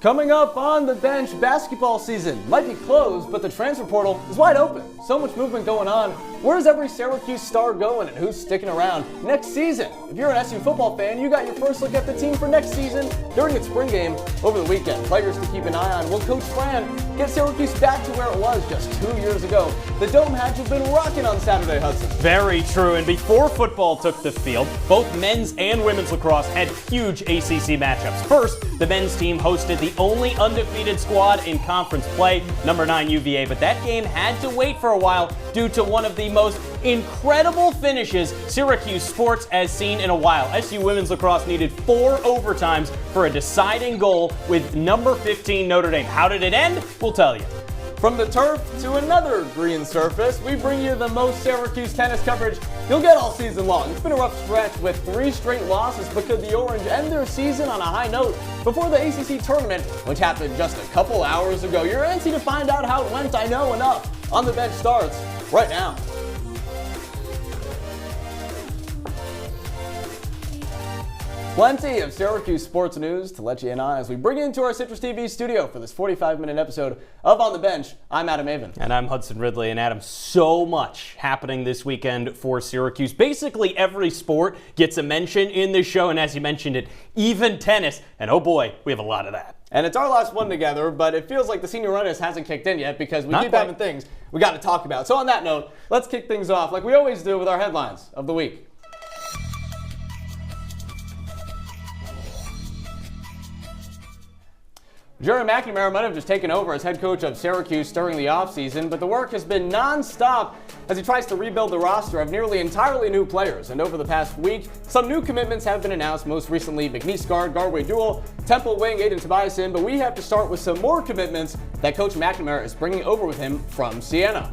Coming up on the bench, basketball season might be closed, but the transfer portal is wide open. So much movement going on. Where's every Syracuse star going and who's sticking around next season? If you're an SU football fan, you got your first look at the team for next season during its spring game over the weekend. Players to keep an eye on. Will Coach Fran get Syracuse back to where it was just 2 years ago? The Dome had to have been rocking on Saturday, Hudson. Very true, and before football took the field, both men's and women's lacrosse had huge ACC matchups. First, the men's team hosted the only undefeated squad in conference play, number 9 UVA, but that game had to wait for a while due to one of the most incredible finishes Syracuse sports has seen in a while. SU women's lacrosse needed 4 overtimes for a deciding goal with number 15 Notre Dame. How did it end? We'll tell you. From the turf to another green surface, we bring you the most Syracuse tennis coverage you'll get all season long. It's been a rough stretch with 3 straight losses, but could the Orange end their season on a high note before the ACC tournament, which happened just a couple hours ago? You're antsy to find out how it went, I know. Enough on the Bench starts right now. Plenty of Syracuse sports news to let you in on as we bring you into our CitrusTV studio for this 45-minute episode of On the Bench. I'm Adam Avin. And I'm Hudson Ridley. And Adam, so much happening this weekend for Syracuse. Basically every sport gets a mention in this show, and as you mentioned it, even tennis. And oh boy, we have a lot of that. And it's our last one together, but it feels like the senioritis hasn't kicked in yet because we keep having things we got to talk about. So on that note, let's kick things off like we always do with our headlines of the week. Jerry McNamara might have just taken over as head coach of Syracuse during the offseason, but the work has been non-stop as he tries to rebuild the roster of nearly entirely new players. And over the past week, some new commitments have been announced, most recently McNeese guard Garway dual, Temple wing Aiden Tobiasen, but we have to start with some more commitments that Coach McNamara is bringing over with him from Siena.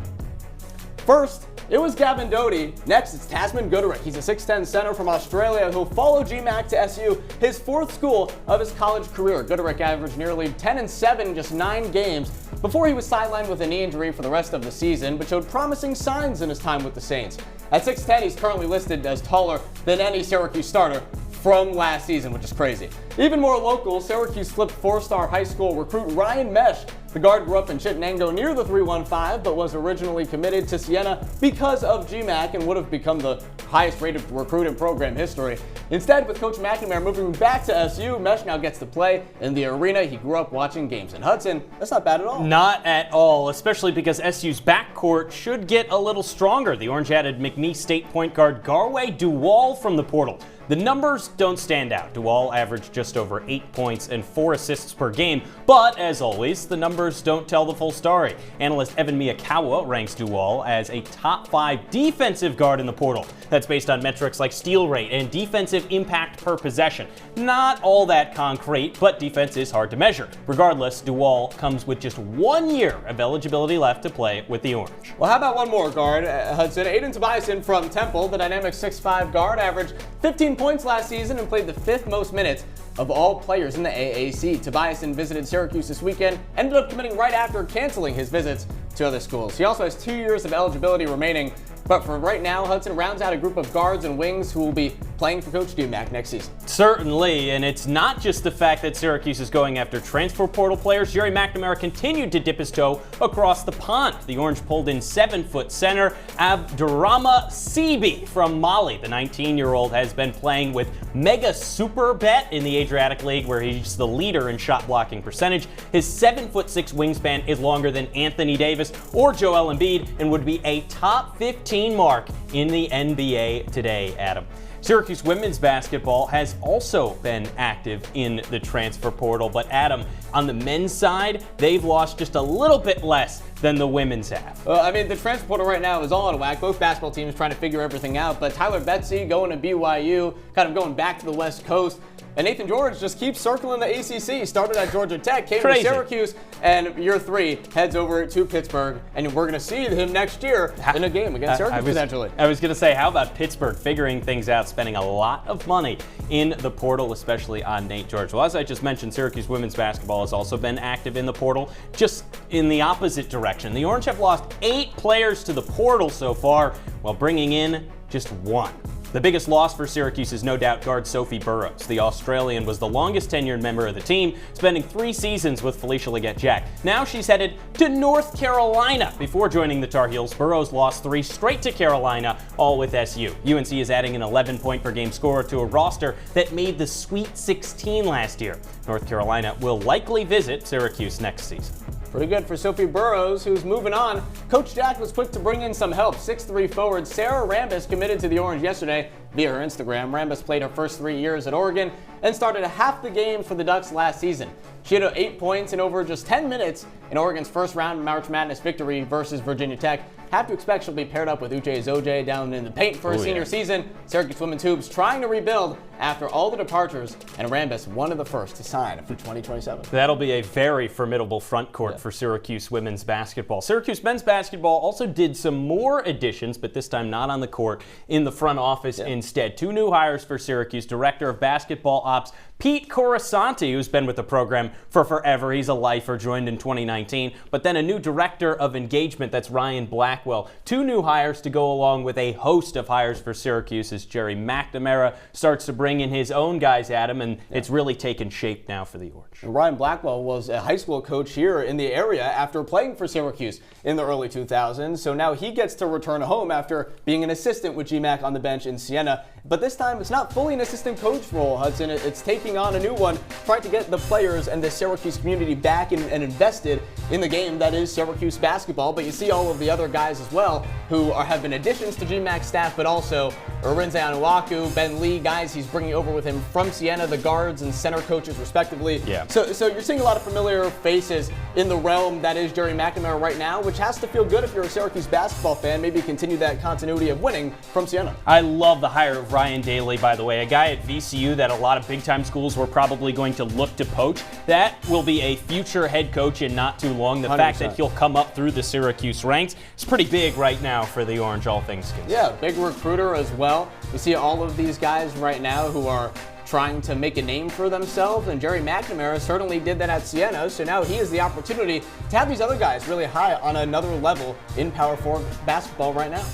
First, it was Gavin Doty. Next, it's Tasman Gooderick. He's a 6'10 center from Australia who'll follow GMAC to SU, his 4th school of his college career. Gooderick averaged nearly 10-7 in just 9 games before he was sidelined with a knee injury for the rest of the season, but showed promising signs in his time with the Saints. At 6'10, he's currently listed as taller than any Syracuse starter from last season, which is crazy. Even more local, Syracuse flipped 4-star high school recruit Ryan Mesh. The guard grew up in Chittenango near the 315, but was originally committed to Siena because of GMAC and would have become the highest rated recruit in program history. Instead, with Coach McNamara moving back to SU, Mesh now gets to play in the arena he grew up watching games in. Hudson, that's not bad at all. Not at all, especially because SU's backcourt should get a little stronger. The Orange added McNeese State point guard Garway Duwall from the portal. The numbers don't stand out. Duwall averaged just over 8 points and 4 assists per game, but as always, the numbers don't tell the full story. Analyst Evan Miyakawa ranks Duwall as a top 5 defensive guard in the portal. That's based on metrics like steal rate and defensive impact per possession. Not all that concrete, but defense is hard to measure. Regardless, Duwall comes with just 1 year of eligibility left to play with the Orange. Well, how about one more guard, Hudson? Aiden Tobiasen from Temple, the dynamic 6'5 guard, averaged 15 points last season and played the 5th most minutes of all players in the AAC. Tobiasen visited Syracuse this weekend, ended up committing right after canceling his visits to other schools. He also has 2 years of eligibility remaining, but for right now, Hudson rounds out a group of guards and wings who will be playing for Coach GMAC next season. Certainly, and it's not just the fact that Syracuse is going after transfer portal players. Jerry McNamara continued to dip his toe across the pond. The Orange pulled in 7-foot center Abdurrahma Sibi from Mali. The 19-year-old has been playing with Mega Super Bet in the Adriatic League, where he's the leader in shot blocking percentage. His 7'6" wingspan is longer than Anthony Davis or Joel Embiid and would be a top 15 mark in the NBA today, Adam. Syracuse women's basketball has also been active in the transfer portal, but Adam, on the men's side, they've lost just a little bit less than the women's have. I mean, the transfer portal right now is all out of whack. Both basketball teams trying to figure everything out, but Tyler Betsy going to BYU, kind of going back to the West Coast. And Nathan George just keeps circling the ACC. Started at Georgia Tech, came to Syracuse, and year 3 heads over to Pittsburgh. And we're going to see him next year in a game against Syracuse potentially. I was going to say, how about Pittsburgh figuring things out, spending a lot of money in the portal, especially on Nate George. Well, as I just mentioned, Syracuse women's basketball has also been active in the portal, just in the opposite direction. The Orange have lost 8 players to the portal so far, while bringing in just 1. The biggest loss for Syracuse is no doubt guard Sophie Burrows. The Australian was the longest tenured member of the team, spending 3 seasons with Felicia Leggett-Jack. Now she's headed to North Carolina. Before joining the Tar Heels, Burrows lost 3 straight to Carolina, all with SU. UNC is adding an 11-point-per-game scorer to a roster that made the Sweet 16 last year. North Carolina will likely visit Syracuse next season. Pretty good for Sophie Burrows, who's moving on. Coach Jack was quick to bring in some help. 6'3" forward Sarah Rambis committed to the Orange yesterday via her Instagram. Rambis played her first 3 years at Oregon and started half the games for the Ducks last season. She had 8 points in over just 10 minutes in Oregon's first round March Madness victory versus Virginia Tech. Have to expect she'll be paired up with Uche Zoje down in the paint for her senior season. Syracuse women's hoops trying to rebuild after all the departures, and Rambis one of the first to sign for 2027. That'll be a very formidable front court for Syracuse women's basketball. Syracuse men's basketball also did some more additions, but this time not on the court, in the front office instead. 2 new hires for Syracuse. Director of Basketball Ops Pete Corasanti, who's been with the program for forever. He's a lifer, joined in 2019. But then a new director of engagement, that's Ryan Blackwell. 2 new hires to go along with a host of hires for Syracuse as Jerry McNamara starts to bring in his own guys at him, and it's really taken shape now for the Orange. Ryan Blackwell was a high school coach here in the area after playing for Syracuse in the early 2000s. So now he gets to return home after being an assistant with GMAC on the bench in Siena. But this time it's not fully an assistant coach role, Hudson. It's taking on a new one, trying to get the players and the Syracuse community back and invested in the game that is Syracuse basketball. But you see all of the other guys as well who have been additions to GMAC staff, but also Arinze Anuaku, Ben Lee, guys he's bringing over with him from Siena, the guards and center coaches respectively. So you're seeing a lot of familiar faces in the realm that is Jerry McNamara right now, which has to feel good if you're a Syracuse basketball fan. Maybe continue that continuity of winning from Siena. I love the hire of Ryan Daly, by the way, a guy at VCU that a lot of big-time schools were probably going to look to poach. That will be a future head coach in not too long. The 100%. Fact that he'll come up through the Syracuse ranks is pretty big right now for the Orange, all things considered. Yeah, big recruiter as well. You see all of these guys right now who are trying to make a name for themselves, and Jerry McNamara certainly did that at Siena, so now he has the opportunity to have these other guys really high on another level in Power 4 basketball right now.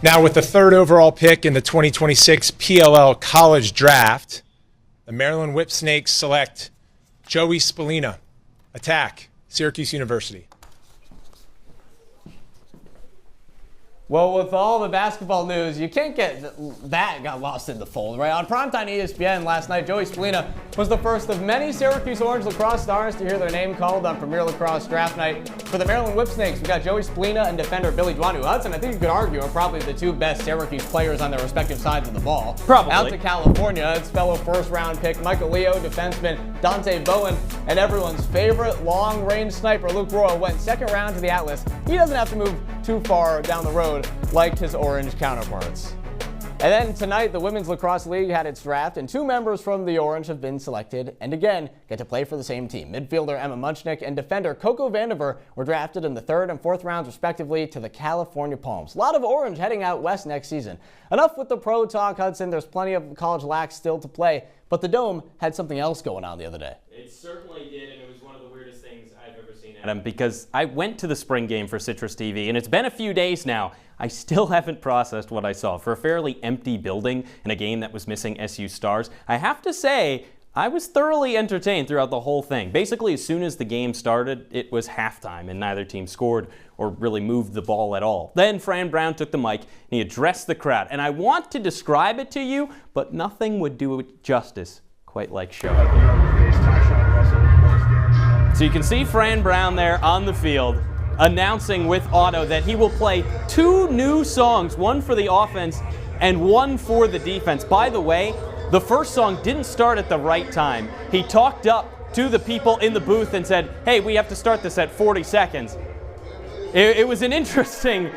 Now, with the 3rd overall pick in the 2026 PLL College Draft, the Maryland Whipsnakes select Joey Spallina, attack, Syracuse University. Well, with all the basketball news, you can't get that got lost in the fold, right? On primetime ESPN last night, Joey Spallina was the first of many Syracuse Orange lacrosse stars to hear their name called on Premier Lacrosse Draft Night. For the Maryland Whipsnakes, we got Joey Spallina and defender Billy Dwanu. Hudson, I think you could argue, are probably the 2 best Syracuse players on their respective sides of the ball. Probably. Out to California, it's fellow first-round pick Michael Leo, defenseman Dante Bowen, and everyone's favorite long-range sniper Luke Royal went 2nd round to the Atlas. He doesn't have to move too far down the road like his Orange counterparts. And then tonight, the Women's Lacrosse League had its draft, and 2 members from the Orange have been selected, and again, get to play for the same team. Midfielder Emma Munchnick and defender Coco Vandiver were drafted in the 3rd and 4th rounds, respectively, to the California Palms. A lot of Orange heading out west next season. Enough with the pro talk, Hudson. There's plenty of college lax still to play, but the Dome had something else going on the other day. It certainly did, and it was one of the weirdest things I've ever seen, Adam, because I went to the spring game for CitrusTV, and it's been a few days now. I still haven't processed what I saw. For a fairly empty building in a game that was missing SU stars, I have to say, I was thoroughly entertained throughout the whole thing. Basically, as soon as the game started, it was halftime, and neither team scored or really moved the ball at all. Then Fran Brown took the mic, and he addressed the crowd. And I want to describe it to you, but nothing would do it justice quite like showing it. So you can see Fran Brown there on the field, announcing with Otto that he will play 2 new songs, one for the offense and one for the defense. By the way, the first song didn't start at the right time. He talked up to the people in the booth and said, hey, we have to start this at 40 seconds. It was an interesting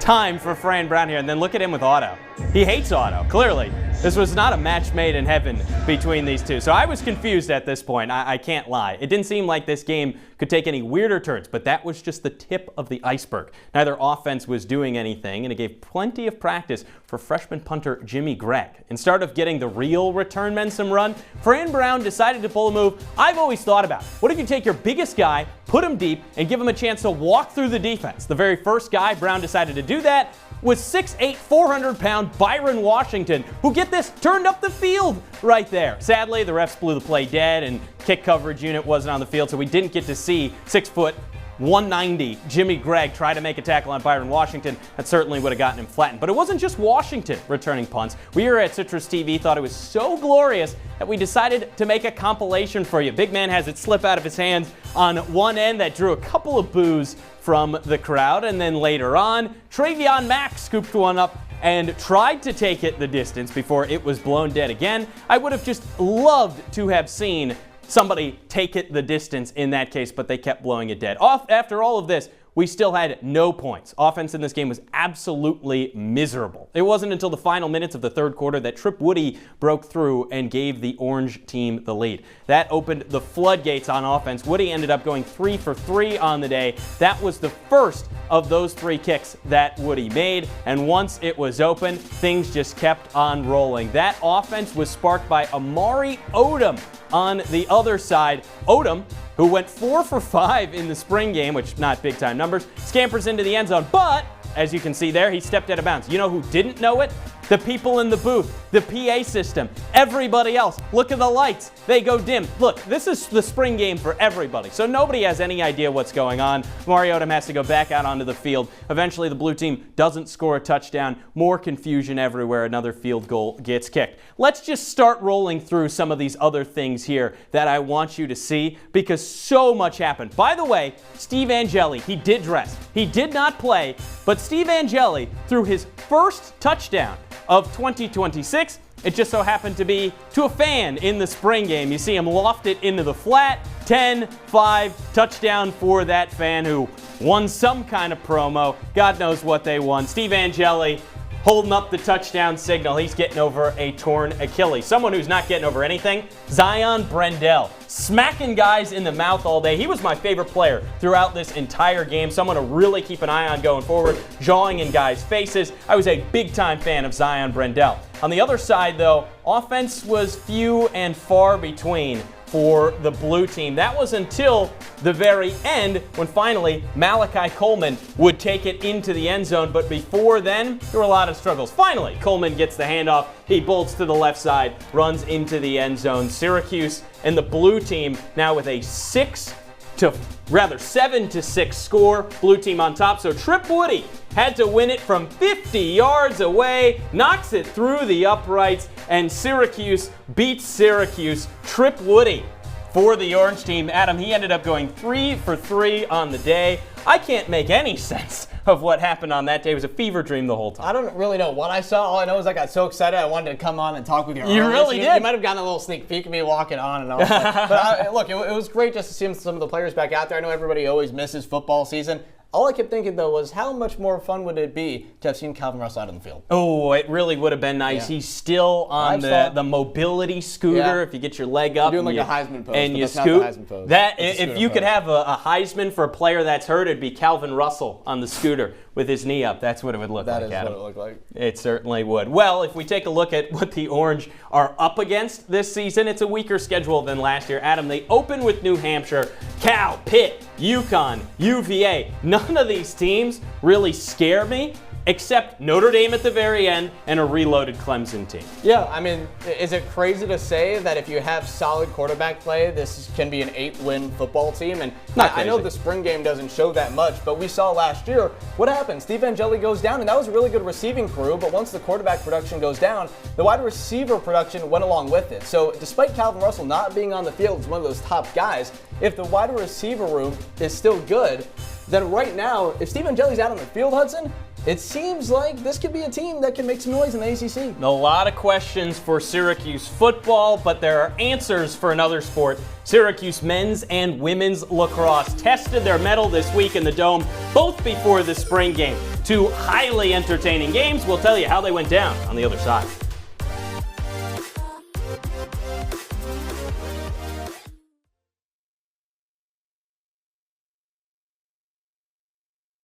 time for Fran Brown here. And then look at him with Otto. He hates Otto, clearly. This was not a match made in heaven between these two. So I was confused at this point, I can't lie. It didn't seem like this game could take any weirder turns, but that was just the tip of the iceberg. Neither offense was doing anything, and it gave plenty of practice for freshman punter Jimmy Gregg. Instead of getting the real return men some run, Fran Brown decided to pull a move I've always thought about. What if you take your biggest guy, put him deep, and give him a chance to walk through the defense? The very first guy Brown decided to do that was 6'8", 400-pound Byron Washington, who, get this, turned up the field right there. Sadly, the refs blew the play dead, and kick coverage unit wasn't on the field, so we didn't get to see 6 foot 190 Jimmy Gregg try to make a tackle on Byron Washington. That certainly would have gotten him flattened. But it wasn't just Washington returning punts. We here at CitrusTV thought it was so glorious that we decided to make a compilation for you. Big man has it slip out of his hands on one end that drew a couple of boos from the crowd. And then later on, Travion Mack scooped one up and tried to take it the distance before it was blown dead again. I would have just loved to have seen somebody take it the distance in that case, but they kept blowing it dead. After all of this, we still had no points. Offense in this game was absolutely miserable. It wasn't until the final minutes of the third quarter that Trip Woody broke through and gave the orange team the lead. That opened the floodgates on offense. Woody ended up going 3 for 3 on the day. That was the first of those 3 kicks that Woody made, and once it was open, things just kept on rolling. That offense was sparked by Amari Odom on the other side. Odom, who went 4 for 5 in the spring game, which not big time numbers, scampers into the end zone, but as you can see there, he stepped out of bounds. You know who didn't know it? The people in the booth, the PA system, everybody else. Look at the lights. They go dim. Look, this is the spring game for everybody, so nobody has any idea what's going on. Amari Odom has to go back out onto the field. Eventually, the blue team doesn't score a touchdown. More confusion everywhere. Another field goal gets kicked. Let's just start rolling through some of these other things here that I want you to see, because so much happened. By the way, Steve Angeli, he did dress. He did not play, but Steve Angeli threw his first touchdown of 2026. It just so happened to be to a fan in the spring game. You see him loft it into the flat. 10-5 touchdown for that fan who won some kind of promo. God knows what they won. Steve Angeli holding up the touchdown signal. He's getting over a torn Achilles. Someone who's not getting over anything, Zion Brendel. Smacking guys in the mouth all day. He was my favorite player throughout this entire game. Someone to really keep an eye on going forward, jawing in guys' faces. I was a big-time fan of Zion Brendel. On the other side, though, offense was few and far between for the blue team. That was until the very end, when finally Malachi Coleman would take it into the end zone. But before then, there were a lot of struggles. Finally, Coleman gets the handoff. He bolts to the left side, runs into the end zone. Syracuse and the blue team now with a 7-6 score. Blue team on top. So Trip Woody had to win it from 50 yards away, knocks it through the uprights, and Syracuse beats Syracuse. Trip Woody for the orange team. Adam, he ended up going 3 for 3 on the day. I can't make any sense of what happened on that day. It was a fever dream the whole time. I don't really know what I saw. All I know is I got so excited I wanted to come on and talk with you. You really did. You might have gotten a little sneak peek of me walking on and off. Look, it was great just to see some of the players back out there. I know everybody always misses football season. All I kept thinking, though, was how much more fun would it be to have seen Calvin Russell out on the field? Oh, it really would have been nice. Yeah. He's still on the mobility scooter. Yeah. If you get your leg up, you're doing like a Heisman pose, and you scoot. Not the Heisman pose. That if you could have a Heisman for a player that's hurt, it'd be Calvin Russell on the scooter with his knee up. That's what it would look like. That is Adam. what it looked like. It certainly would. Well, if we take a look at what the Orange are up against this season, it's a weaker schedule than last year. Adam, they open with New Hampshire, Cal, Pitt, UConn, UVA. None of these teams really scare me, except Notre Dame at the very end and a reloaded Clemson team. Yeah, I mean, is it crazy to say that if you have solid quarterback play, this can be an 8-win football team? And I know the spring game doesn't show that much, but we saw last year what happened. Steve Angeli goes down, and that was a really good receiving crew, but once the quarterback production goes down, the wide receiver production went along with it. So despite Calvin Russell not being on the field as one of those top guys, if the wide receiver room is still good, then right now, if Steve Angeli's out on the field, Hudson, it seems like this could be a team that can make some noise in the ACC. A lot of questions for Syracuse football, but there are answers for another sport. Syracuse men's and women's lacrosse tested their mettle this week in the Dome, both before the spring game. 2 highly entertaining games. We'll tell you how they went down on the other side.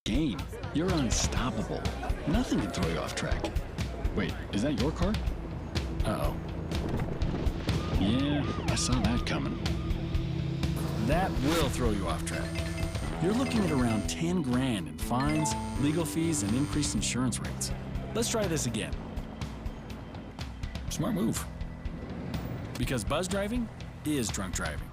Game. You're unstoppable. Nothing can throw you off track. Wait, is that your car? Uh-oh. Yeah, I saw that coming. That will throw you off track. You're looking at around 10 grand in fines, legal fees, and increased insurance rates. Let's try this again. Smart move. Because buzz driving is drunk driving.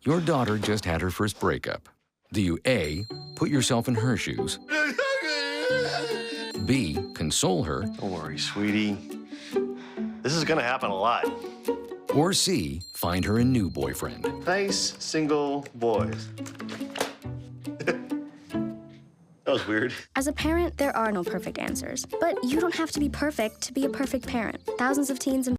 Your daughter just had her first breakup. Do you A, put yourself in her shoes? B, console her? Don't worry, sweetie. This is gonna happen a lot. Or C, find her a new boyfriend? Nice, single boys. That was weird. As a parent, there are no perfect answers. But you don't have to be perfect to be a perfect parent. Thousands of teens and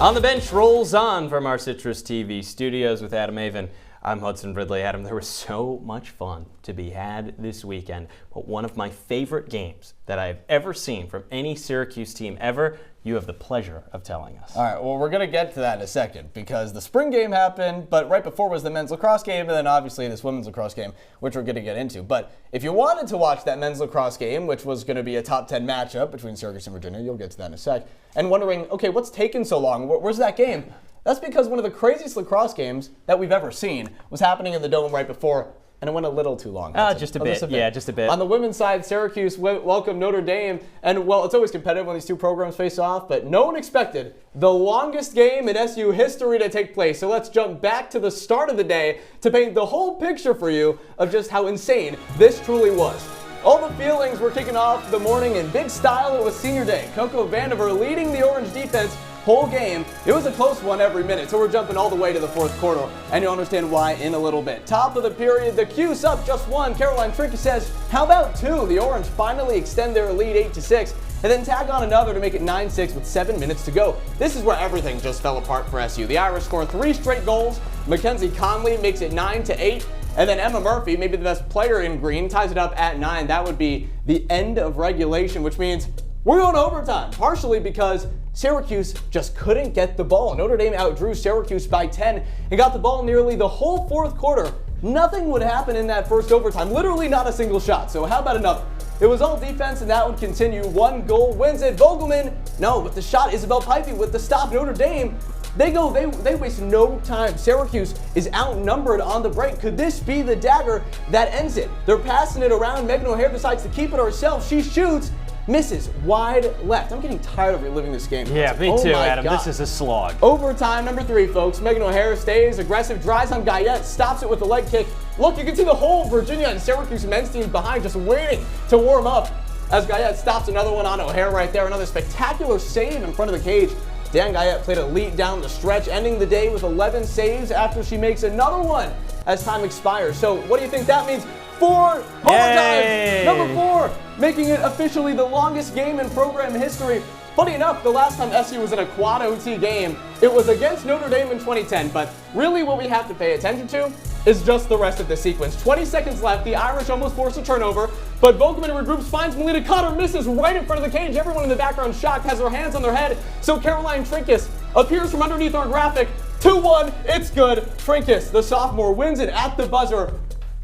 On the Bench rolls on from our CitrusTV studios with Adam Avin. I'm Hudson, Ridley. Adam, there was so much fun to be had this weekend, but one of my favorite games that I've ever seen from any Syracuse team ever, you have the pleasure of telling us. All right, well, we're going to get to that in a second because the spring game happened, but right before was the men's lacrosse game, and then obviously this women's lacrosse game, which we're going to get into. But if you wanted to watch that men's lacrosse game, which was going to be a top 10 matchup between Syracuse and Virginia, you'll get to that in a sec, and wondering, okay, what's taking so long? Where's that game? That's because one of the craziest lacrosse games that we've ever seen was happening in the Dome right before, and it went a little too long. Just a bit. Yeah, just a bit. On the women's side, Syracuse welcomed Notre Dame, and well, it's always competitive when these two programs face off, but no one expected the longest game in SU history to take place. So let's jump back to the start of the day to paint the whole picture for you of just how insane this truly was. All the feelings were kicking off the morning in big style. It was senior day. Coco Vandiver leading the Orange defense whole game. It was a close one every minute, so we're jumping all the way to the fourth quarter, and you'll understand why in a little bit. Top of the period, the Cuse up just one. Caroline Trinket says, how about two? The Orange finally extend their lead 8-6, and then tag on another to make it 9-6 with 7 minutes to go. This is where everything just fell apart for SU. The Irish score 3 straight goals. Mackenzie Conley makes it 9-8. And then Emma Murphy, maybe the best player in green, ties it up at 9. That would be the end of regulation, which means we're going to overtime, partially because Syracuse just couldn't get the ball. Notre Dame outdrew Syracuse by 10 and got the ball nearly the whole fourth quarter. Nothing would happen in that first overtime, literally not a single shot. So how about another? It was all defense, and that would continue. One goal wins it. Vogelman, no, with the shot. Isabel Pipey with the stop. Notre Dame, they waste no time. Syracuse is outnumbered on the break. Could this be the dagger that ends it? They're passing it around. Megan O'Hare decides to keep it herself. She shoots, misses wide left. I'm getting tired of reliving this game. Yeah, me too, Adam. God. This is a slog. Overtime number 3, folks. Megan O'Hare stays aggressive, drives on Guyette, stops it with a leg kick. Look, you can see the whole Virginia and Syracuse men's team behind, just waiting to warm up as Guyette stops another one on O'Hare right there. Another spectacular save in front of the cage. Dan Guyette played elite down the stretch, ending the day with 11 saves after she makes another one as time expires. So what do you think that means? 4 overtimes. Number 4, making it officially the longest game in program history. Funny enough, the last time SU was in a quad OT game, it was against Notre Dame in 2010. But really what we have to pay attention to is just the rest of the sequence. 20 seconds left. The Irish almost force a turnover, but Vogelman regroups, finds Melita Cotter, misses right in front of the cage. Everyone in the background shocked, has their hands on their head. So Caroline Trinket appears from underneath our graphic. 2-1, it's good. Trinket, the sophomore, wins it at the buzzer,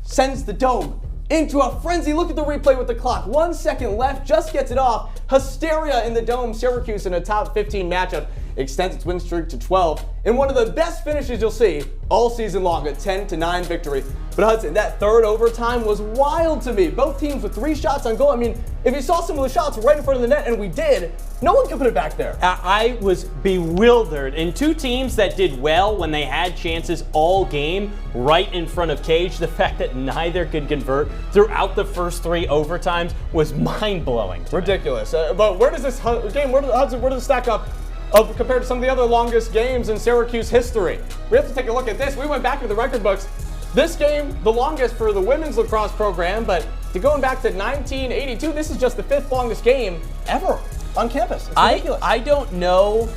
sends the Dome into a frenzy. Look at the replay with the clock. 1 second left, just gets it off. Hysteria in the Dome. Syracuse in a top 15 matchup extends its win streak to 12 in one of the best finishes you'll see all season long, a 10-9 victory. But Hudson, that third overtime was wild to me. Both teams with 3 shots on goal. I mean, if you saw some of the shots right in front of the net, and we did, no one could put it back there. I was bewildered. And 2 teams that did well when they had chances all game right in front of cage, the fact that neither could convert throughout the first 3 overtimes was mind-blowing. Ridiculous. But where does this game, where does it stack up compared to some of the other longest games in Syracuse history? We have to take a look at this. We went back to the record books. This game, the longest for the women's lacrosse program, but going back to 1982, this is just the 5th longest game ever on campus. It's ridiculous. I don't know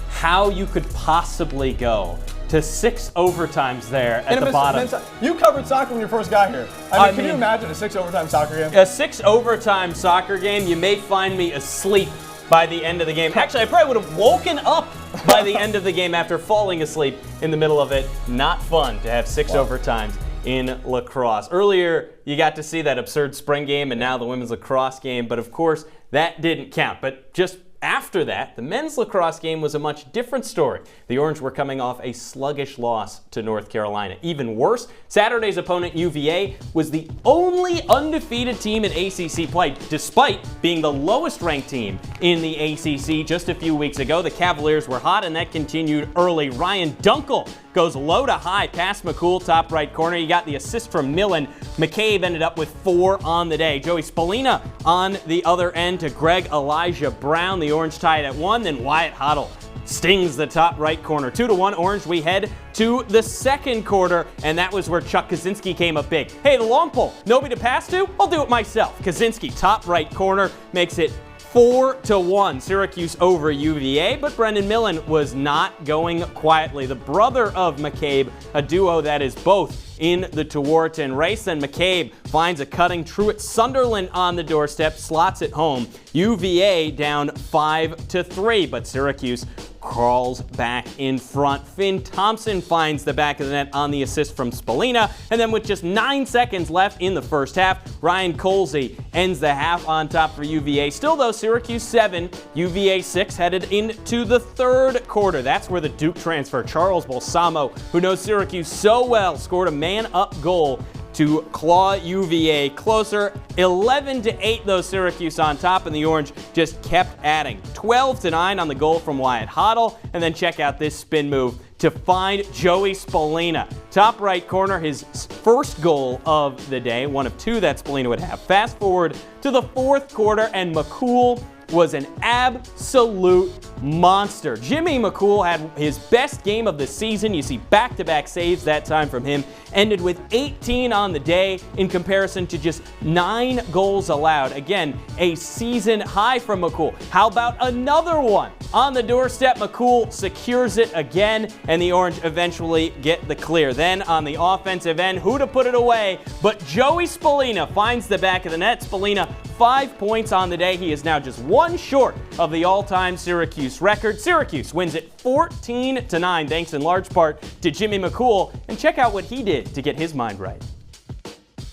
how you could possibly go to 6 overtimes there at the bottom. You covered soccer when you first got here. I mean, can you imagine a 6 overtime soccer game? A 6 overtime soccer game, you may find me asleep by the end of the game. Actually, I probably would have woken up by the end of the game after falling asleep in the middle of it. Not fun to have 6 overtimes in lacrosse. Earlier, you got to see that absurd spring game and now the women's lacrosse game, but of course, that didn't count. But just after that, the men's lacrosse game was a much different story. The Orange were coming off a sluggish loss to North Carolina. Even worse, Saturday's opponent, UVA, was the only undefeated team in ACC play, despite being the lowest-ranked team in the ACC just a few weeks ago. The Cavaliers were hot, and that continued early. Ryan Dunkel goes low to high past McCool, top right corner. You got the assist from Millen. McCabe ended up with 4 on the day. Joey Spallina on the other end to Greg Elijah Brown. The Orange tied at 1, then Wyatt Hoddle stings the top right corner. 2-1 Orange. We head to the second quarter, and that was where Chuck Kaczynski came up big. Hey, the long pole, nobody to pass to? I'll do it myself. Kaczynski, top right corner, makes it 4-1, Syracuse over UVA, but Brendan Millen was not going quietly. The brother of McCabe, a duo that is both in the Tewaaraton race. Then McCabe finds a cutting Truett Sunderland on the doorstep, slots it home. UVA down 5-3, but Syracuse crawls back in front. Finn Thompson finds the back of the net on the assist from Spallina, and then with just 9 seconds left in the first half, Ryan Colsey ends the half on top for UVA. Still though, Syracuse 7, UVA 6 headed into the third quarter. That's where the Duke transfer, Charles Balsamo, who knows Syracuse so well, scored a man-up goal to claw UVA closer. 11-8 though, Syracuse on top, and the Orange just kept adding. 12-9 on the goal from Wyatt Hoddle, and then check out this spin move to find Joey Spallina. Top right corner, his first goal of the day, one of 2 that Spallina would have. Fast forward to the fourth quarter, and McCool was an absolute monster. Jimmy McCool had his best game of the season. You see back-to-back saves that time from him. Ended with 18 on the day in comparison to just 9 goals allowed. Again, a season high from McCool. How about another one? On the doorstep, McCool secures it again, and the Orange eventually get the clear. Then on the offensive end, who to put it away but Joey Spallina finds the back of the net. Spallina 5 points on the day. He is now just 1 short of the all-time Syracuse record. Syracuse wins it 14-9, thanks in large part to Jimmy McCool. And check out what he did to get his mind right.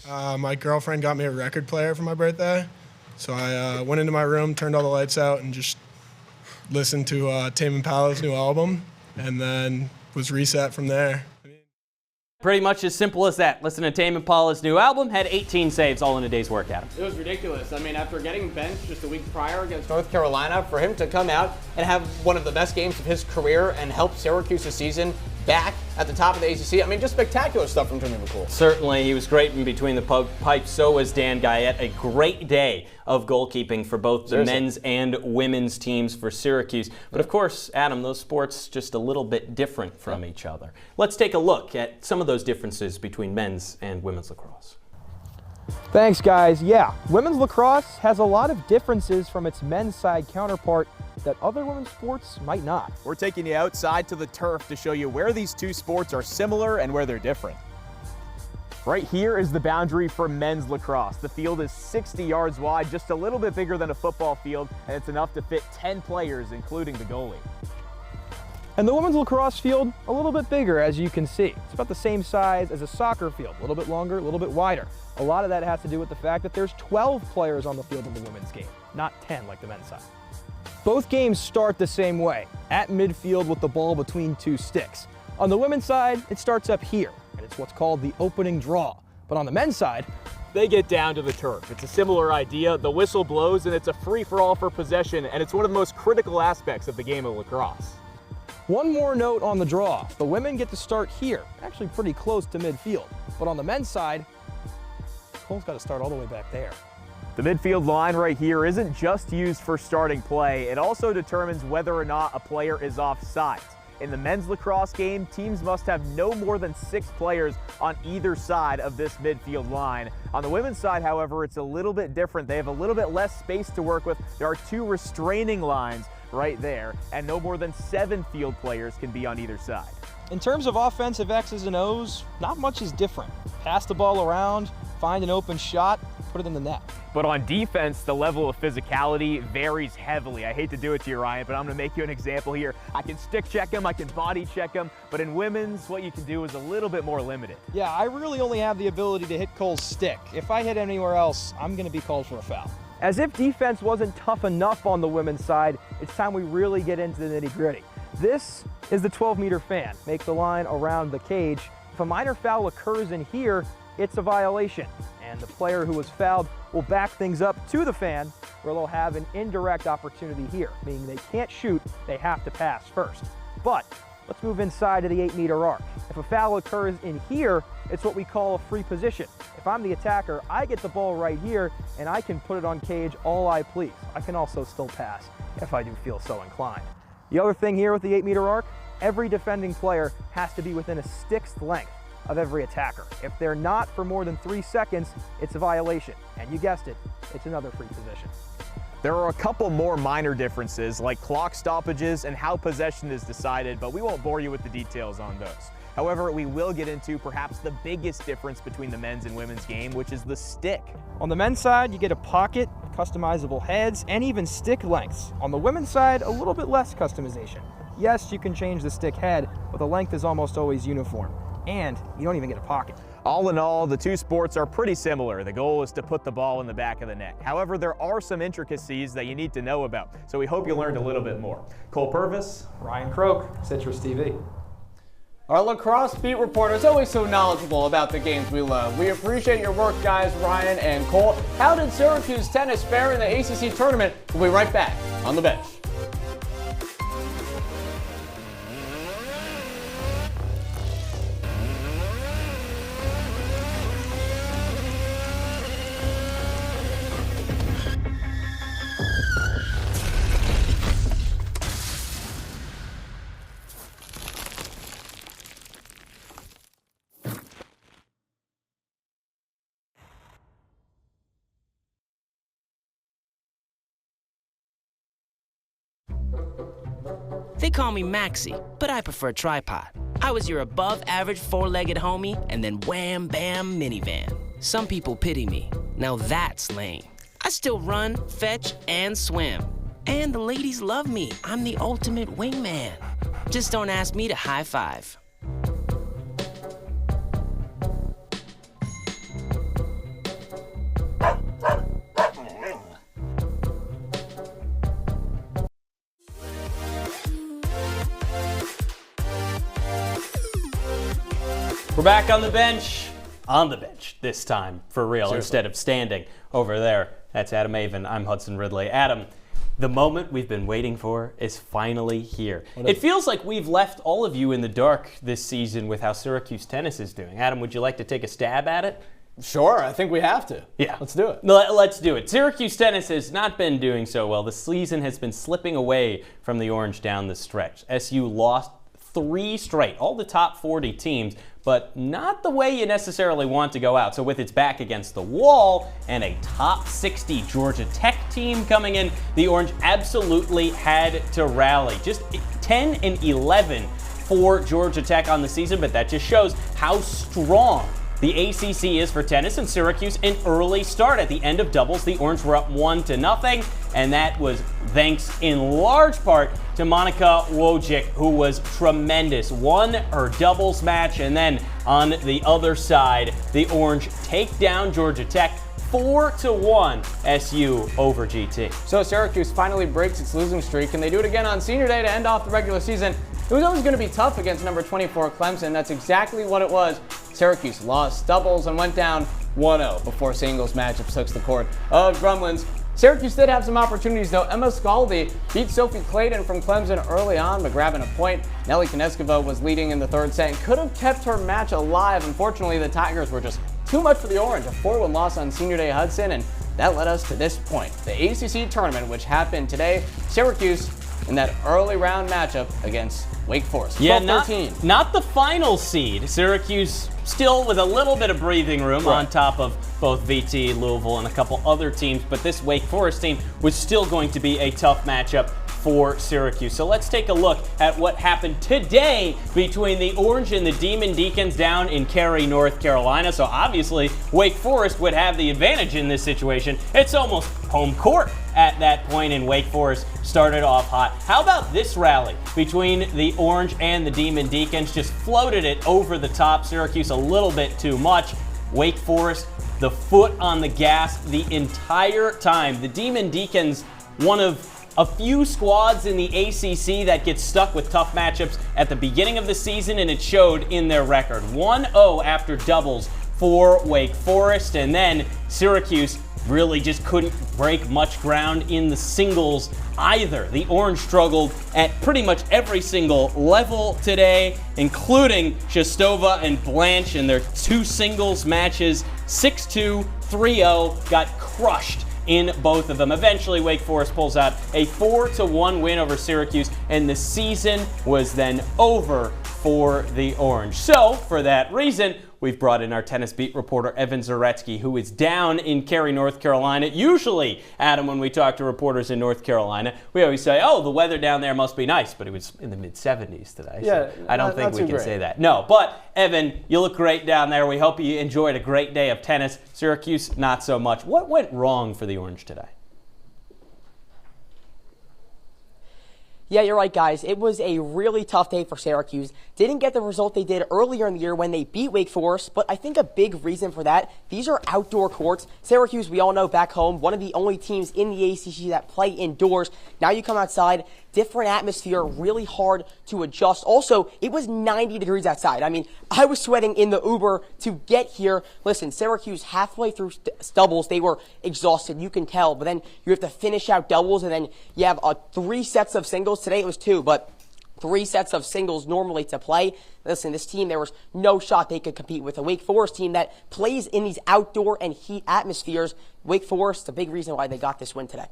My girlfriend got me a record player for my birthday, so I went into my room, turned all the lights out, and just listened to Tame Impala's new album, and then was reset from there. Pretty much as simple as that. Listen to Tame Impala's new album, had 18 saves all in a day's work, Adam. It was ridiculous. I mean, after getting benched just a week prior against North Carolina, for him to come out and have one of the best games of his career and help Syracuse's season back at the top of the ACC. I mean, just spectacular stuff from Jimmy McCool. Certainly, he was great in between the pipes. So was Dan Guyette. A great day of goalkeeping for both the men's and women's teams for Syracuse. But of course, Adam, those sports just a little bit different from each other. Let's take a look at some of those differences between men's and women's lacrosse. Thanks, guys. Yeah, women's lacrosse has a lot of differences from its men's side counterpart that other women's sports might not. We're taking you outside to the turf to show you where these two sports are similar and where they're different. Right here is the boundary for men's lacrosse. The field is 60 yards wide, just a little bit bigger than a football field, and it's enough to fit 10 players, including the goalie. And the women's lacrosse field, a little bit bigger, as you can see. It's about the same size as a soccer field, a little bit longer, a little bit wider. A lot of that has to do with the fact that there's 12 players on the field in the women's game, not 10 like the men's side. Both games start the same way, at midfield with the ball between 2 sticks. On the women's side, it starts up here, and it's what's called the opening draw. But on the men's side, they get down to the turf. It's a similar idea. The whistle blows, and it's a free-for-all for possession, and it's one of the most critical aspects of the game of lacrosse. One more note on the draw. The women get to start here, actually pretty close to midfield. But on the men's side, Cole's got to start all the way back there. The midfield line right here isn't just used for starting play. It also determines whether or not a player is offside. In the men's lacrosse game, teams must have no more than 6 players on either side of this midfield line. On the women's side, however, it's a little bit different. They have a little bit less space to work with. There are 2 restraining lines right there, and no more than 7 field players can be on either side. In terms of offensive X's and O's, not much is different. Pass the ball around, find an open shot, put it in the net. But on defense, the level of physicality varies heavily. I hate to do it to you, Ryan, but I'm going to make you an example here. I can stick check him, I can body check him, but in women's, what you can do is a little bit more limited. Yeah, I really only have the ability to hit Cole's stick. If I hit anywhere else, I'm going to be called for a foul. As if defense wasn't tough enough on the women's side, it's time we really get into the nitty-gritty. This is the 12-meter fan. Make the line around the cage. If a minor foul occurs in here, it's a violation. And the player who was fouled will back things up to the fan, where they'll have an indirect opportunity here, meaning they can't shoot, they have to pass first. But let's move inside to the 8-meter arc. If a foul occurs in here, it's what we call a free position. If I'm the attacker, I get the ball right here, and I can put it on cage all I please. I can also still pass if I do feel so inclined. The other thing here with the 8-meter arc, every defending player has to be within a stick's length of every attacker. If they're not for more than 3 seconds, it's a violation. And you guessed it, it's another free position. There are a couple more minor differences, like clock stoppages and how possession is decided, but we won't bore you with the details on those. However, we will get into perhaps the biggest difference between the men's and women's game, which is the stick. On the men's side, you get a pocket, customizable heads, and even stick lengths. On the women's side, a little bit less customization. Yes, you can change the stick head, but the length is almost always uniform. And you don't even get a pocket. All in all, the two sports are pretty similar. The goal is to put the ball in the back of the net. However, there are some intricacies that you need to know about, so we hope you learned a little bit more. Cole Purvis, Ryan Croke, CitrusTV. Our lacrosse beat reporter is always so knowledgeable about the games we love. We appreciate your work, guys, Ryan and Cole. How did Syracuse tennis fare in the ACC tournament? We'll be right back on the bench. They call me Maxie, but I prefer tripod. I was your above-average four-legged homie, and then wham, bam, minivan. Some people pity me. Now that's lame. I still run, fetch, and swim. And the ladies love me. I'm the ultimate wingman. Just don't ask me to high five. We're back on the bench this time, for real, Seriously. Instead of standing over there. That's Adam Avin. I'm Hudson Ridley. Adam, the moment we've been waiting for is finally here. It feels like we've left all of you in the dark this season with how Syracuse tennis is doing. Adam, would you like to take a stab at it? Sure, I think we have to. Yeah. Let's do it. Let's do it. Syracuse tennis has not been doing so well. The season has been slipping away from the Orange down the stretch. SU lost 3 straight, all the top 40 teams, but not the way you necessarily want to go out. So with its back against the wall and a top 60 Georgia Tech team coming in, the Orange absolutely had to rally. Just 10-11 for Georgia Tech on the season, but that just shows how strong the ACC is for tennis, and Syracuse an early start. At the end of doubles, the Orange were up 1-0, and that was thanks in large part to Monika Wojcik, who was tremendous. Won her doubles match, and then on the other side, the Orange take down Georgia Tech 4-1 SU over GT. So Syracuse finally breaks its losing streak, and they do it again on Senior Day to end off the regular season. It was always going to be tough against number 24 Clemson. That's exactly what it was. Syracuse lost doubles and went down 1-0 before singles matchups took the court of Grumlins. Syracuse did have some opportunities, though. Emma Scaldi beat Sophie Clayton from Clemson early on by grabbing a point. Nelly Koneskova was leading in the third set and could have kept her match alive. Unfortunately, the Tigers were just too much for the Orange. A 4-1 loss on Senior Day Hudson, and that led us to this point. The ACC tournament, which happened today. Syracuse in that early round matchup against Wake Forest. Yeah, 12-13. not the final seed. Syracuse still with a little bit of breathing room on top of both VT, Louisville, and a couple other teams, but this Wake Forest team was still going to be a tough matchup for Syracuse. So let's take a look at what happened today between the Orange and the Demon Deacons down in Cary, North Carolina. So obviously, Wake Forest would have the advantage in this situation. It's almost home court at that point, and Wake Forest started off hot. How about this rally between the Orange and the Demon Deacons? Just floated it over the top. Syracuse a little bit too much. Wake Forest the foot on the gas the entire time. The Demon Deacons, one of a few squads in the ACC that gets stuck with tough matchups at the beginning of the season, and it showed in their record. 1-0 after doubles for Wake Forest, and then Syracuse really just couldn't break much ground in the singles either. The Orange struggled at pretty much every single level today, including Shestova and Blanche in their 2 singles matches. 6-2, 3-0, got crushed in both of them. Eventually, Wake Forest pulls out a 4-1 win over Syracuse, and the season was then over for the Orange. So, for that reason, we've brought in our tennis beat reporter, Avin Zaretsky, who is down in Cary, North Carolina. Usually, Adam, when we talk to reporters in North Carolina, we always say, oh, the weather down there must be nice, but it was in the mid-70s today. Yeah, so I don't think we can great. say that. No, but Avin, you look great down there. We hope you enjoyed a great day of tennis. Syracuse, not so much. What went wrong for the Orange today? Yeah, you're right, guys. It was a really tough day for Syracuse. Didn't get the result they did earlier in the year when they beat Wake Forest, but I think a big reason for that, these are outdoor courts. Syracuse, we all know back home, one of the only teams in the ACC that play indoors. Now you come outside, different atmosphere, really hard to adjust. Also, it was 90 degrees outside. I mean, I was sweating in the Uber to get here. Listen, Syracuse, halfway through doubles, they were exhausted. You can tell, but then you have to finish out doubles, and then you have 3 sets of singles. Today it was 2, but 3 sets of singles normally to play. Listen, this team, there was no shot they could compete with a Wake Forest team that plays in these outdoor and heat atmospheres. Wake Forest, the big reason why they got this win today.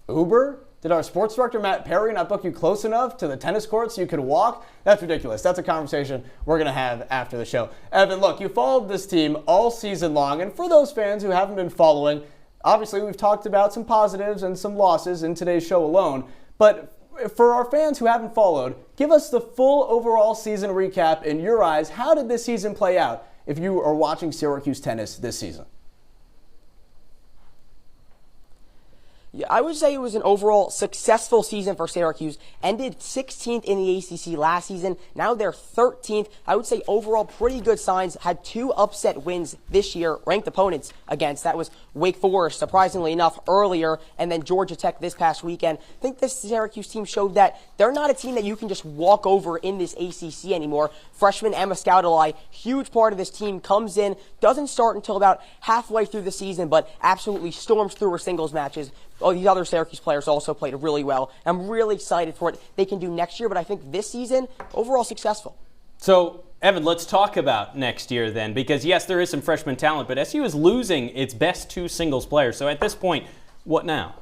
Uber? Did our sports director, Matt Parry, not book you close enough to the tennis courts so you could walk? That's ridiculous. That's a conversation we're going to have after the show. Avin, look, you followed this team all season long, and for those fans who haven't been following, obviously we've talked about some positives and some losses in today's show alone, but for our fans who haven't followed, give us the full overall season recap in your eyes. How did this season play out if you are watching Syracuse tennis this season? Yeah, I would say it was an overall successful season for Syracuse. Ended 16th in the ACC last season. Now they're 13th. I would say overall pretty good signs. Had 2 upset wins this year, ranked opponents against. That was Wake Forest, surprisingly enough, earlier, and then Georgia Tech this past weekend. I think this Syracuse team showed that they're not a team that you can just walk over in this ACC anymore. Freshman Emma Scoutali, huge part of this team, comes in, doesn't start until about halfway through the season, but absolutely storms through her singles matches. Oh, these other Syracuse players also played really well. I'm really excited for what they can do next year, but I think this season, overall successful. So, Avin, let's talk about next year then, because yes, there is some freshman talent, but SU is losing its best 2 singles players. So at this point, what now?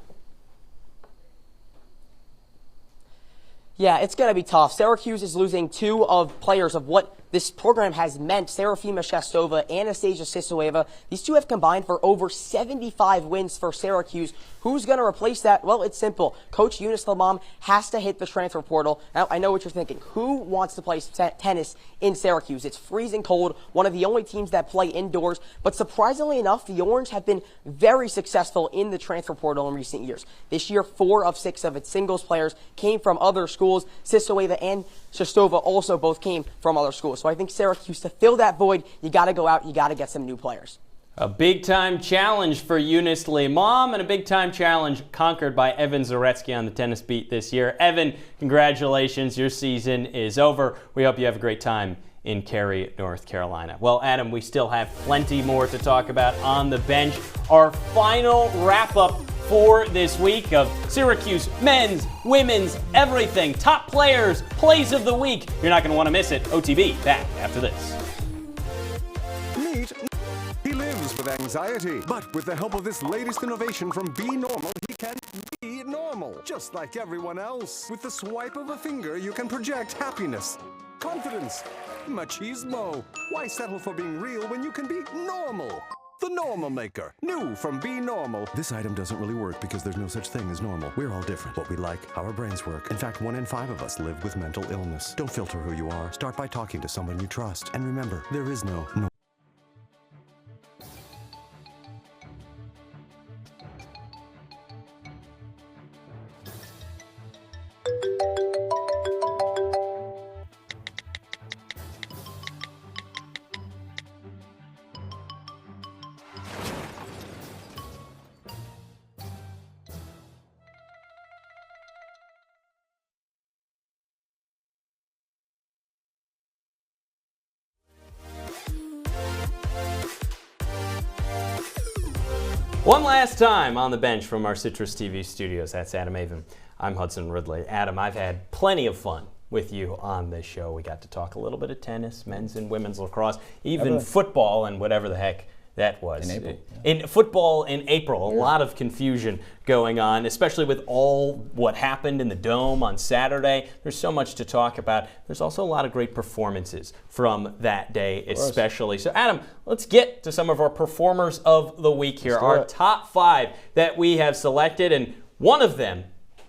Yeah, it's going to be tough. Syracuse is losing 2 of players of what this program has meant. Serafima Shestova, Anastasia Sisoweva. These 2 have combined for over 75 wins for Syracuse. Who's going to replace that? Well, it's simple. Coach Eunice Lamam has to hit the transfer portal. Now, I know what you're thinking. Who wants to play tennis in Syracuse? It's freezing cold, one of the only teams that play indoors. But surprisingly enough, the Orange have been very successful in the transfer portal in recent years. This year, 4 of 6 of its singles players came from other schools. Sisoweva and Shestova also both came from other schools. So I think Syracuse, to fill that void, you got to go out, you got to get some new players. A big-time challenge for Eunice Lamam and a big-time challenge conquered by Avin Zaretsky on the tennis beat this year. Avin, congratulations. Your season is over. We hope you have a great time in Cary, North Carolina. Well, Adam, we still have plenty more to talk about on the bench. Our final wrap-up for this week of Syracuse men's, women's, everything. Top players, plays of the week. You're not going to want to miss it. OTB, back after this. Meet. He lives with anxiety, but with the help of this latest innovation from Be Normal, he can be normal, just like everyone else. With the swipe of a finger, you can project happiness, confidence, machismo. Why settle for being real when you can be normal? The Normal Maker, new from Be Normal. This item doesn't really work because there's no such thing as normal. We're all different. What we like, how our brains work. In fact, 1 in 5 of us live with mental illness. Don't filter who you are. Start by talking to someone you trust. And remember, there is no. One last time on the bench from our CitrusTV studios. That's Adam Avin. I'm Hudson Ridley. Adam, I've had plenty of fun with you on this show. We got to talk a little bit of tennis, men's and women's lacrosse, even football and whatever the heck that was. In April. In football in April, a lot of confusion going on, especially with all what happened in the Dome on Saturday. There's so much to talk about. There's also a lot of great performances from that day, especially. So, Adam, let's get to some of our performers of the week here. Our top 5 that we have selected, and one of them,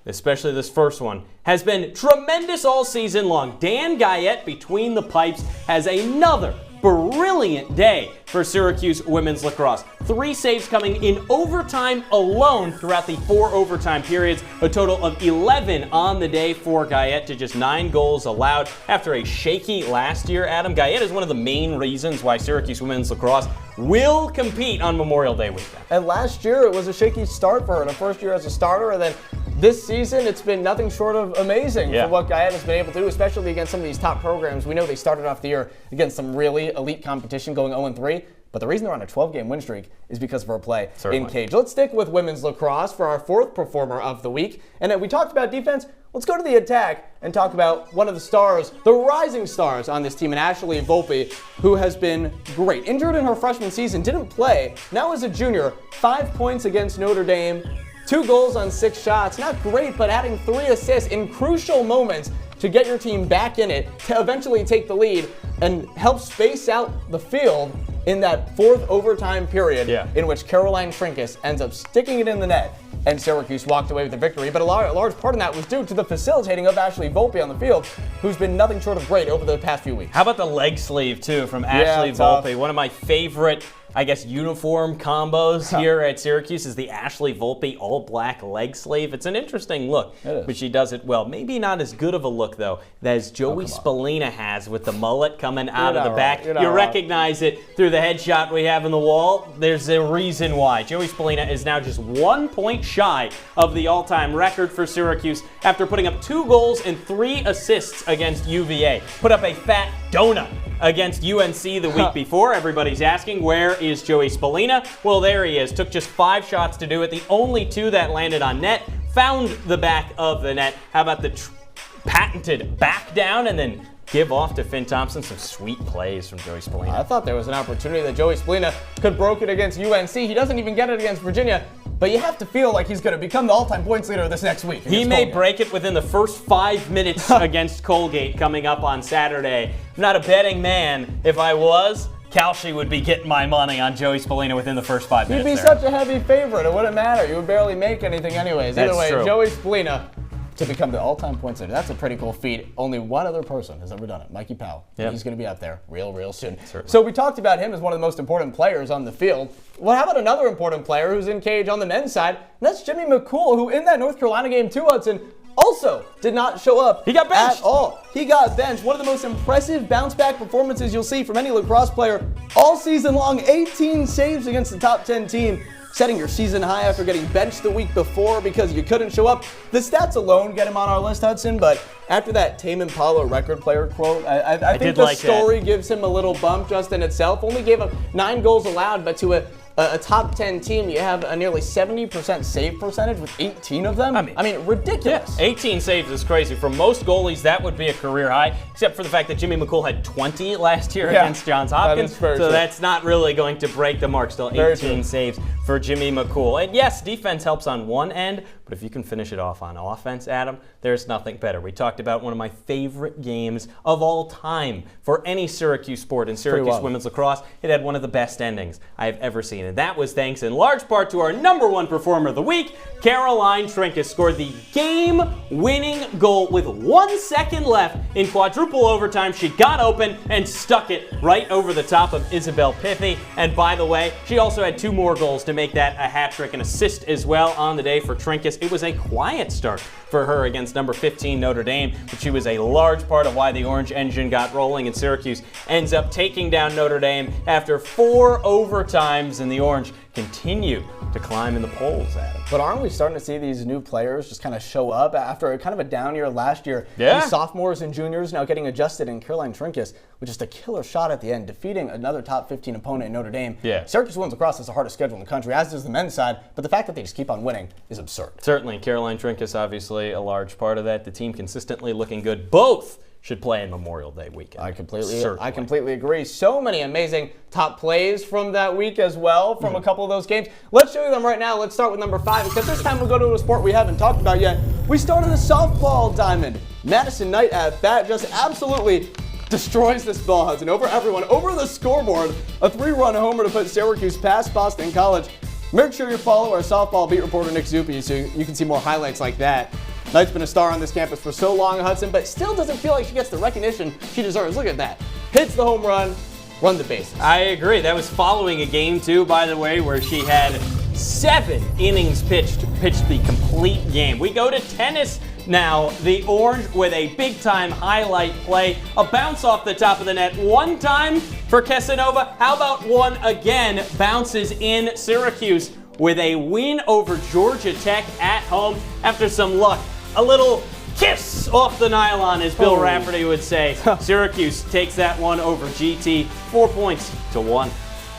especially this first one, has been tremendous all season long. Dan Guyette, between the pipes, has another brilliant day for Syracuse women's lacrosse. 3 saves coming in overtime alone throughout the 4 overtime periods. A total of 11 on the day for Guyette to just 9 goals allowed after a shaky last year. Adam, Guyette is one of the main reasons why Syracuse women's lacrosse will compete on Memorial Day weekend. And last year it was a shaky start for her. The first year as a starter, and then this season it's been nothing short of amazing for what Guyette has been able to do, especially against some of these top programs. We know they started off the year against some really elite competition going 0-3. But the reason they're on a 12-game win streak is because of her play in cage. Let's stick with women's lacrosse for our 4th performer of the week. And we talked about defense. Let's go to the attack and talk about one of the stars, the rising stars on this team, and Ashley Volpe, who has been great. Injured in her freshman season, didn't play. Now as a junior, 5 points against Notre Dame, 2 goals on 6 shots. Not great, but adding 3 assists in crucial moments to get your team back in it, to eventually take the lead and help space out the field in that 4th overtime period in which Caroline Trinkus ends up sticking it in the net and Syracuse walked away with the victory. But a large part of that was due to the facilitating of Ashley Volpe on the field, who's been nothing short of great over the past few weeks. How about the leg sleeve, too, from Ashley Volpe? One of my favorite, I guess, uniform combos here at Syracuse is the Ashley Volpe all-black leg sleeve. It's an interesting look, but she does it well. Maybe not as good of a look, though, as Joey Spallina has with the mullet coming out of the back. You recognize it through the headshot we have in the wall. There's a reason why. Joey Spallina is now just 1 point shy of the all-time record for Syracuse after putting up 2 goals and 3 assists against UVA. Put up a fat donut against UNC the week before. Everybody's asking, where is Joey Spallina? Well, there he is. Took just 5 shots to do it. The only 2 that landed on net. Found the back of the net. How about the patented back down and then give off to Finn Thompson? Some sweet plays from Joey Spallina. I thought there was an opportunity that Joey Spallina could broke it against UNC. He doesn't even get it against Virginia. But you have to feel like he's going to become the all-time points leader this next week. He may break it within the first 5 minutes against Colgate coming up on Saturday. I'm not a betting man. If I was, Kalshi would be getting my money on Joey Spallina within the first 5 minutes. You'd be such a heavy favorite. It wouldn't matter. You would barely make anything anyways. Either way, Joey Spallina to become the all-time points leader. That's a pretty cool feat. Only one other person has ever done it, Mikey Powell. He's going to be out there real soon. So we talked about him as one of the most important players on the field. Well, how about another important player who's in cage on the men's side? And that's Jimmy McCool, who in that North Carolina game too, Hudson, also did not show up. He got benched. At all. He got benched. One of the most impressive bounce-back performances you'll see from any lacrosse player all season long. 18 saves against the top 10 team. Setting your season high after getting benched the week before because you couldn't show up. The stats alone get him on our list, Hudson, but after that Tame Impala record player quote, I think the story gives him a little bump just in itself. Only gave up 9 goals allowed, but to a top 10 team, you have a nearly 70% save percentage with 18 of them. I mean ridiculous. Yeah, 18 saves is crazy. For most goalies, that would be a career high, except for the fact that Jimmy McCool had 20 last year against Johns Hopkins. So that's not really going to break the mark. Still 18 saves for Jimmy McCool. And yes, defense helps on one end, but if you can finish it off on offense, Adam, there's nothing better. We talked about one of my favorite games of all time for any Syracuse sport in Syracuse women's lacrosse. It had one of the best endings I have ever seen, and that was thanks in large part to our #1 performer of the week. Caroline Trinkus scored the game-winning goal with 1 second left in quadruple overtime. She got open and stuck it right over the top of Isabel Piffy. And by the way, she also had 2 more goals to make that a hat trick, and assist as well on the day for Trinkus. It was a quiet start for her against number 15 Notre Dame, but she was a large part of why the Orange engine got rolling, and Syracuse ends up taking down Notre Dame after 4 overtimes in the Orange continue to climb in the polls, Adam. But aren't we starting to see these new players just kind of show up after a kind of a down year last year? Yeah. These sophomores and juniors now getting adjusted, and Caroline Trinkus with just a killer shot at the end, defeating another top 15 opponent in Notre Dame. Yeah. Syracuse wins lacrosse is the hardest schedule in the country, as does the men's side, but the fact that they just keep on winning is absurd. Certainly, Caroline Trinkus obviously a large part of that. The team consistently looking good. Both should play in Memorial Day weekend. I completely agree. So many amazing top plays from that week as well, from a couple of those games. Let's show you them right now. Let's start with number 5, except this time we'll go to a sport we haven't talked about yet. We started the softball diamond. Madison Knight at bat just absolutely destroys this ball, Hudson, over everyone, over the scoreboard. A 3-run homer to put Syracuse past Boston College. Make sure you follow our softball beat reporter Nick Zuppi so you can see more highlights like that. Knight's been a star on this campus for so long, Hudson, but still doesn't feel like she gets the recognition she deserves. Look at that. Hits the home run, run the bases. I agree. That was following a game, too, by the way, where she had 7 innings pitched the complete game. We go to tennis now. The Orange with a big-time highlight play. A bounce off the top of the net one time for Casanova. How about one again? Bounces in. Syracuse with a win over Georgia Tech at home after some luck. A little kiss off the nylon, as Bill Rafferty would say. Syracuse takes that one over GT, 4 points to 1.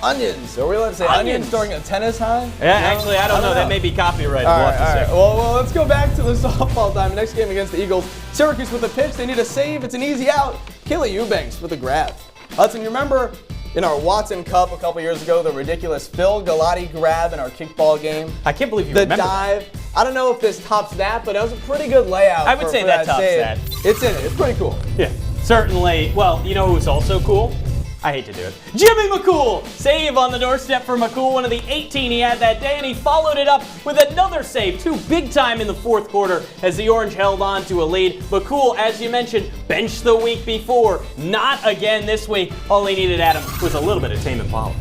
Onions. Are we allowed to say onions during a tennis high? Yeah, actually, I don't know. That may be copyrighted. All right. Well, let's go back to the softball diamond. Next game against the Eagles. Syracuse with a pitch. They need a save. It's an easy out. Kayla Eubanks with a grab. Hudson, you remember in our Watson Cup a couple years ago, the ridiculous Phil Galati grab in our kickball game? I can't believe you remember the dive. I don't know if this tops that, but it was a pretty good layout. I would say that tops that. It's in it. It's pretty cool. Yeah, certainly. Well, you know who's also cool? I hate to do it. Jimmy McCool! Save on the doorstep for McCool, one of the 18 he had that day, and he followed it up with another save, 2 big time in the fourth quarter as the Orange held on to a lead. McCool, as you mentioned, benched the week before, not again this week. All he needed, Adam, was a little bit of Tame Impala.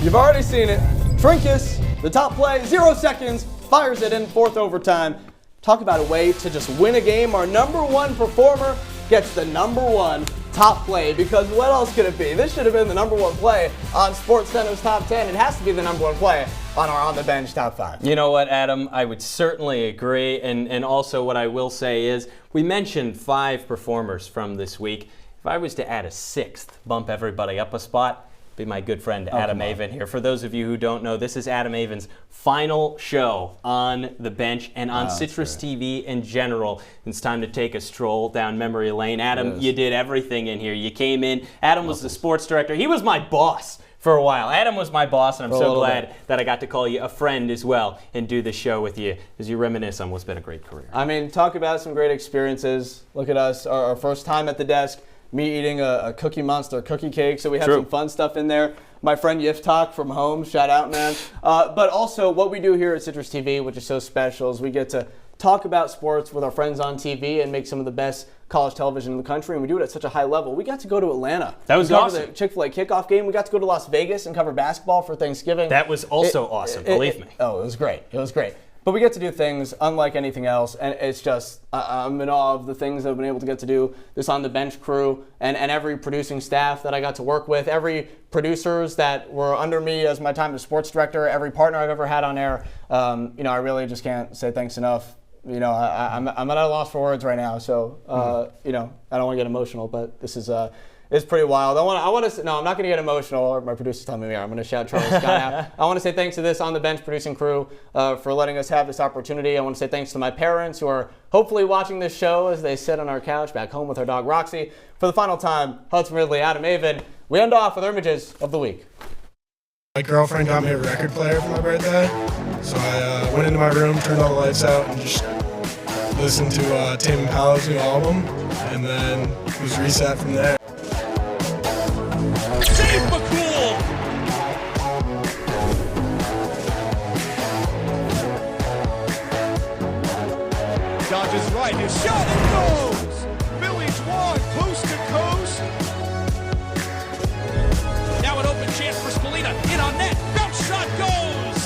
You've already seen it. Trinkus, the top play, 0 seconds, fires it in fourth overtime. Talk about a way to just win a game. Our number 1 performer gets the number 1 top play, because what else could it be? This should have been the number 1 play on SportsCenter's top 10. It has to be the number 1 play on our On the Bench top 5. You know what, Adam? I would certainly agree. And also what I will say is, we mentioned 5 performers from this week. If I was to add a 6th, bump everybody up a spot, be my good friend Adam Avin here. For those of you who don't know, this is Adam Avin's final show on the bench and on Citrus TV in general. It's time to take a stroll down memory lane. Adam, you did everything in here. You came in. Adam was the sports director. He was my boss for a while. Adam was my boss, and I'm so glad that I got to call you a friend as well and do the show with you as you reminisce on what's been a great career. I mean, talk about some great experiences. Look at us, our first time at the desk. Me eating a Cookie Monster cookie cake, so we have some fun stuff in there. My friend Yiftak from home, shout out, man. But also, what we do here at Citrus TV, which is so special, is we get to talk about sports with our friends on TV and make some of the best college television in the country, and we do it at such a high level. We got to go to Atlanta. That was awesome. To the Chick-fil-A kickoff game. We got to go to Las Vegas and cover basketball for Thanksgiving. That was also awesome, believe me. It was great. It was great. But we get to do things unlike anything else, and it's just, I'm in awe of the things I've been able to get to do. This On the Bench crew and every producing staff that I got to work with, every producers that were under me as my time as sports director, every partner I've ever had on air. I really just can't say thanks enough. I'm at a loss for words right now, so, I don't want to get emotional, but this is it's pretty wild. I'm not going to get emotional, or my producer's telling me I'm going to shout Charles Scott out. I want to say thanks to this On the Bench producing crew for letting us have this opportunity. I want to say thanks to my parents who are hopefully watching this show as they sit on our couch back home with our dog Roxy. For the final time, Hudson, Ridley, Adam Avin. We end off with our images of the week. My girlfriend got me a record player for my birthday, so I went into my room, turned all the lights out, and just listened to Tame Impala's new album, and then it was reset from there. Save McCool! Dodges right, his shot, it goes! Billy's won, coast to coast. Now an open chance for Spalina, in on net, bounce shot goes!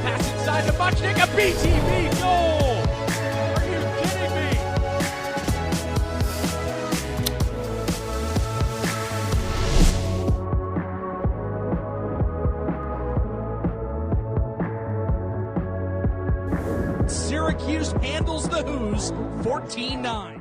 Pass inside to Muchnick, a BTV goal! Are you kidding me? Syracuse 14-9.